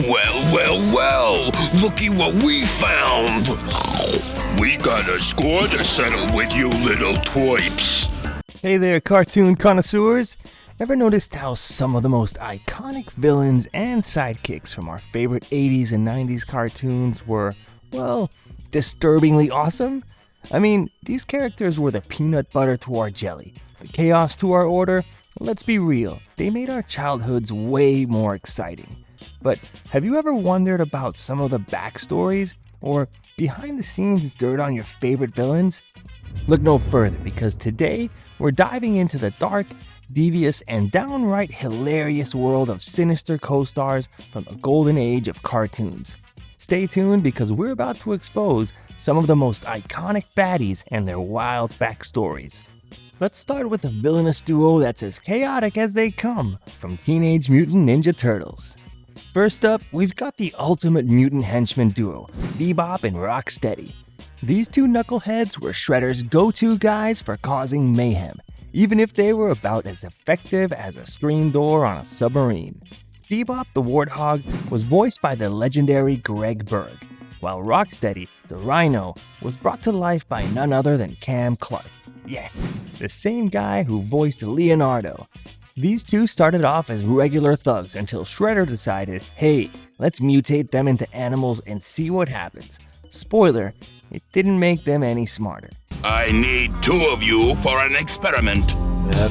Well, looky what we found. We got a score to settle with you little twerps. Hey there, cartoon connoisseurs. Ever noticed how some of the most iconic villains and sidekicks from our favorite 80s and 90s cartoons were, well, disturbingly awesome? I mean, these characters were the peanut butter to our jelly, the chaos to our order. Let's be real, they made our childhoods way more exciting. But have you ever wondered about some of the backstories or behind the scenes dirt on your favorite villains? Look no further, because today we're diving into the dark, devious, and downright hilarious world of sinister co-stars from the golden age of cartoons. Stay tuned, because we're about to expose some of the most iconic baddies and their wild backstories. Let's start with a villainous duo that's as chaotic as they come, from Teenage Mutant Ninja Turtles. First up, we've got the ultimate mutant henchman duo, Bebop and Rocksteady. These two knuckleheads were Shredder's go-to guys for causing mayhem, even if they were about as effective as a screen door on a submarine. Bebop the Warthog was voiced by the legendary Greg Berg, while Rocksteady, the Rhino, was brought to life by none other than Cam Clarke. Yes, the same guy who voiced Leonardo. These two started off as regular thugs until Shredder decided, hey, let's mutate them into animals and see what happens. Spoiler, it didn't make them any smarter. I need two of you for an experiment.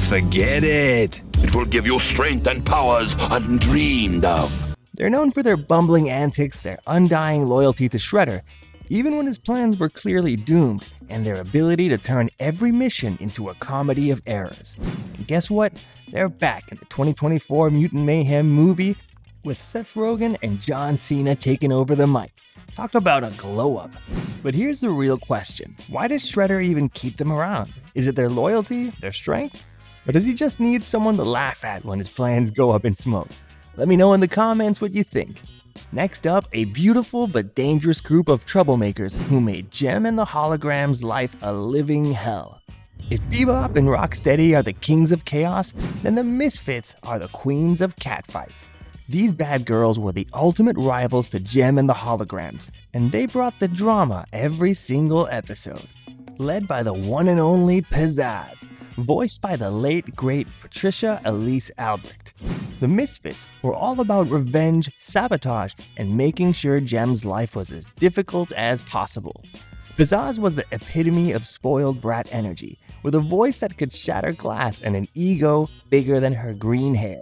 Forget it. It will give you strength and powers undreamed of. They're known for their bumbling antics, their undying loyalty to Shredder, even when his plans were clearly doomed, and their ability to turn every mission into a comedy of errors. And guess what? They're back in the 2024 Mutant Mayhem movie with Seth Rogen and John Cena taking over the mic. Talk about a glow-up. But here's the real question. Why does Shredder even keep them around? Is it their loyalty, their strength? Or does he just need someone to laugh at when his plans go up in smoke? Let me know in the comments what you think. Next up, a beautiful but dangerous group of troublemakers who made Jem and the Holograms' life a living hell. If Bebop and Rocksteady are the kings of chaos, then the Misfits are the queens of catfights. These bad girls were the ultimate rivals to Jem and the Holograms, and they brought the drama every single episode. Led by the one and only Pizzazz, voiced by the late great Patricia Elise Albrecht. The Misfits were all about revenge, sabotage, and making sure Jem's life was as difficult as possible. Pizzazz was the epitome of spoiled brat energy, with a voice that could shatter glass and an ego bigger than her green hair.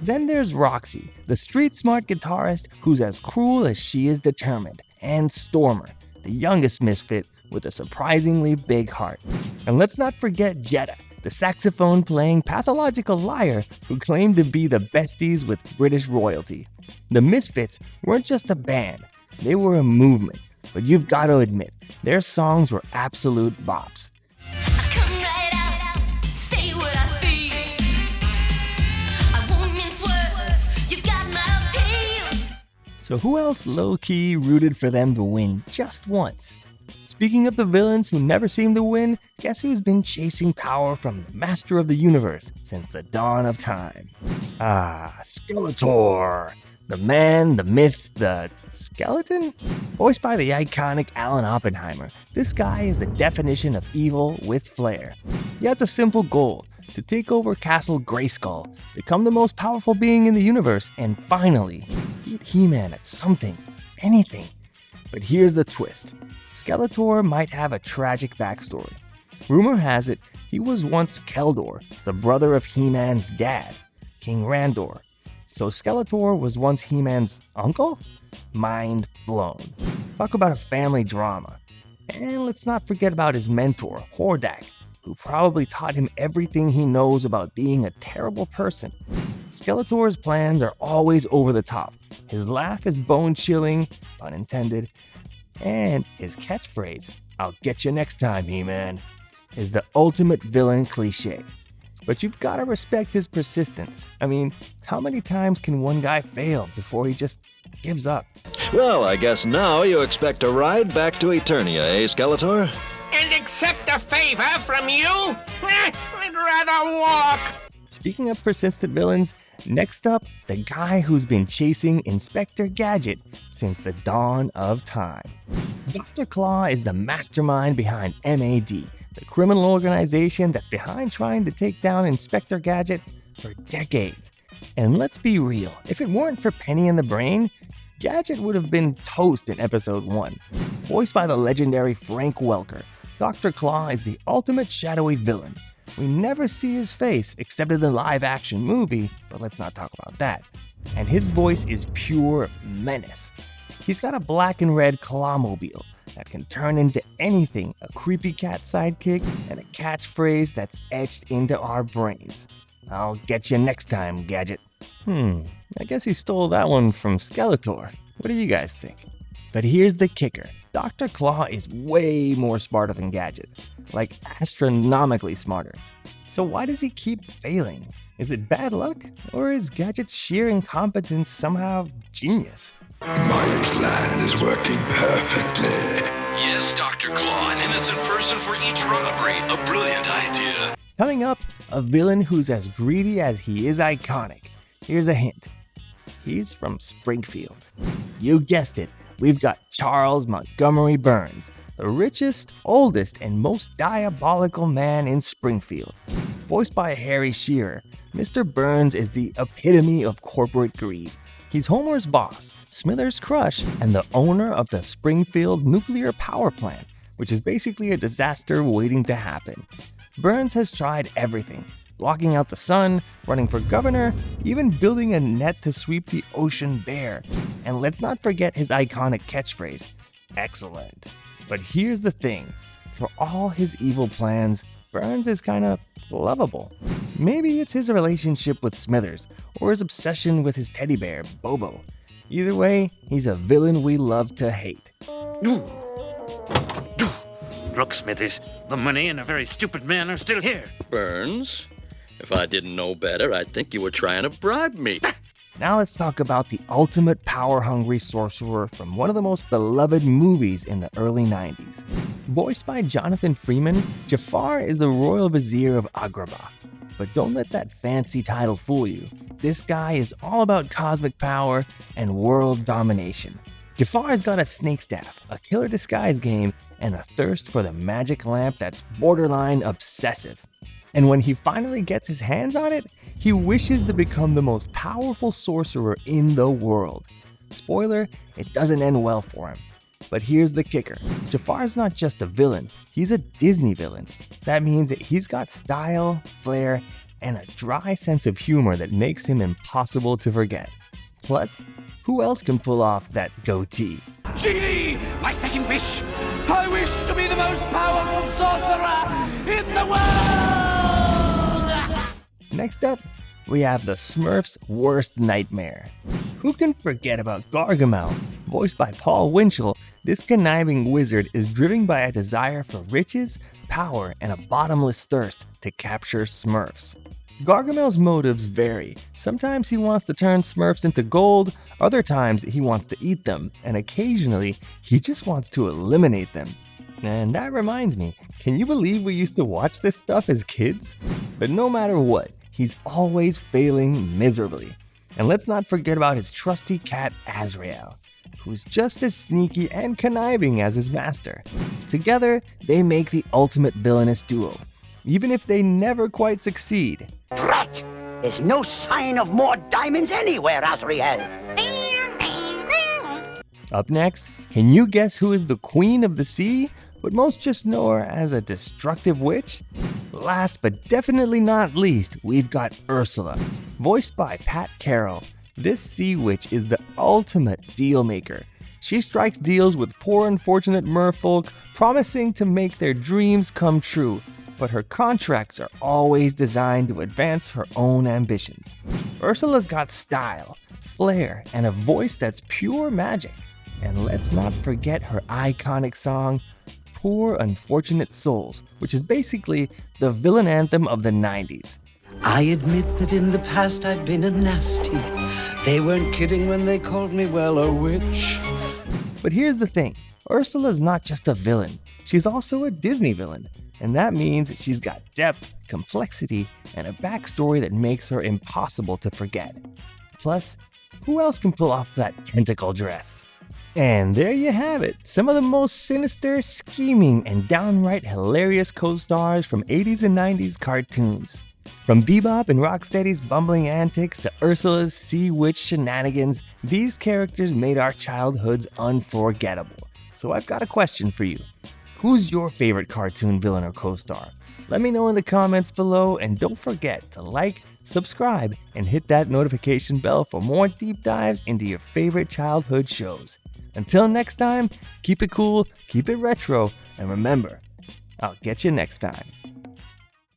Then there's Roxy, the street-smart guitarist who's as cruel as she is determined, and Stormer, the youngest misfit with a surprisingly big heart. And let's not forget Jetta, the saxophone-playing pathological liar who claimed to be the besties with British royalty. The Misfits weren't just a band, they were a movement, but you've got to admit, their songs were absolute bops. So who else low-key rooted for them to win just once? Speaking of the villains who never seem to win, guess who's been chasing power from the master of the universe since the dawn of time? Skeletor! The man, the myth, the skeleton? Voiced by the iconic Alan Oppenheimer, this guy is the definition of evil with flair. He has a simple goal: to take over Castle Grayskull, become the most powerful being in the universe, and finally, beat He-Man at something, anything. But here's the twist. Skeletor might have a tragic backstory. Rumor has it he was once Keldor, the brother of He-Man's dad, King Randor. So Skeletor was once He-Man's uncle? Mind blown. Talk about a family drama. And let's not forget about his mentor, Hordak, who probably taught him everything he knows about being a terrible person. Skeletor's plans are always over the top. His laugh is bone-chilling, pun intended, and his catchphrase, "I'll get you next time, He-Man," is the ultimate villain cliche. But you've got to respect his persistence. I mean, how many times can one guy fail before he just gives up? Well, I guess now you expect a ride back to Eternia, eh, Skeletor? And accept a favor from you? I'd rather walk. Speaking of persistent villains, Next up, the guy who's been chasing Inspector Gadget since the dawn of time. Dr. Claw is the mastermind behind MAD, the criminal organization that's behind trying to take down Inspector Gadget for decades. And let's be real, if it weren't for Penny and the Brain, Gadget would have been toast in episode 1. Voiced by the legendary Frank Welker, Dr. Claw is the ultimate shadowy villain. We never see his face except in the live-action movie, but let's not talk about that. And his voice is pure menace. He's got a black and red clawmobile that can turn into anything, a creepy cat sidekick, and a catchphrase that's etched into our brains. I'll get you next time, Gadget. I guess he stole that one from Skeletor. What do you guys think? But here's the kicker. Dr. Claw is way more smarter than Gadget, like astronomically smarter. So why does he keep failing? Is it bad luck, or is Gadget's sheer incompetence somehow genius? My plan is working perfectly. Yes, Dr. Claw, an innocent person for each robbery. A brilliant idea. Coming up, a villain who's as greedy as he is iconic. Here's a hint. He's from Springfield. You guessed it. We've got Charles Montgomery Burns, the richest, oldest, and most diabolical man in Springfield. Voiced by Harry Shearer, Mr. Burns is the epitome of corporate greed. He's Homer's boss, Smithers' crush, and the owner of the Springfield nuclear power plant, which is basically a disaster waiting to happen. Burns has tried everything, blocking out the sun, running for governor, even building a net to sweep the ocean bare. And let's not forget his iconic catchphrase, excellent. But here's the thing, for all his evil plans, Burns is kinda lovable. Maybe it's his relationship with Smithers, or his obsession with his teddy bear, Bobo. Either way, he's a villain we love to hate. Look, Smithers, the money and a very stupid man are still here. Burns, if I didn't know better, I'd think you were trying to bribe me. Now let's talk about the ultimate power-hungry sorcerer from one of the most beloved movies in the early 90s. Voiced by Jonathan Freeman, Jafar is the royal vizier of Agrabah. But don't let that fancy title fool you. This guy is all about cosmic power and world domination. Jafar's got a snake staff, a killer disguise game, and a thirst for the magic lamp that's borderline obsessive. And when he finally gets his hands on it, he wishes to become the most powerful sorcerer in the world. Spoiler, it doesn't end well for him. But here's the kicker. Jafar's not just a villain, he's a Disney villain. That means that he's got style, flair, and a dry sense of humor that makes him impossible to forget. Plus, who else can pull off that goatee? Genie, my second wish. I wish to be the most powerful sorcerer in the world! Next up, we have the Smurfs' worst nightmare. Who can forget about Gargamel? Voiced by Paul Winchell, this conniving wizard is driven by a desire for riches, power, and a bottomless thirst to capture Smurfs. Gargamel's motives vary. Sometimes he wants to turn Smurfs into gold, other times he wants to eat them, and occasionally he just wants to eliminate them. And that reminds me, can you believe we used to watch this stuff as kids? But no matter what, he's always failing miserably. And let's not forget about his trusty cat Azrael, who's just as sneaky and conniving as his master. Together, they make the ultimate villainous duo, even if they never quite succeed. Drat! There's no sign of more diamonds anywhere, Azrael. Up next, can you guess who is the Queen of the Sea, but most just know her as a destructive witch? Last but definitely not least, we've got Ursula, voiced by Pat Carroll. This sea witch is the ultimate deal maker. She strikes deals with poor unfortunate merfolk, promising to make their dreams come true. But her contracts are always designed to advance her own ambitions. Ursula's got style, flair, and a voice that's pure magic. And let's not forget her iconic song, Poor Unfortunate Souls, which is basically the villain anthem of the 90s. I admit that in the past I've been a nasty. They weren't kidding when they called me, well, a witch. But here's the thing, Ursula's not just a villain, she's also a Disney villain. And that means she's got depth, complexity, and a backstory that makes her impossible to forget. Plus, who else can pull off that tentacle dress? And there you have it, some of the most sinister, scheming, and downright hilarious co-stars from 80s and 90s cartoons. From Bebop and Rocksteady's bumbling antics to Ursula's sea witch shenanigans, these characters made our childhoods unforgettable. So I've got a question for you. Who's your favorite cartoon villain or co-star? Let me know in the comments below, and don't forget to like, subscribe, and hit that notification bell for more deep dives into your favorite childhood shows. Until next time, keep it cool, keep it retro, and remember, I'll get you next time.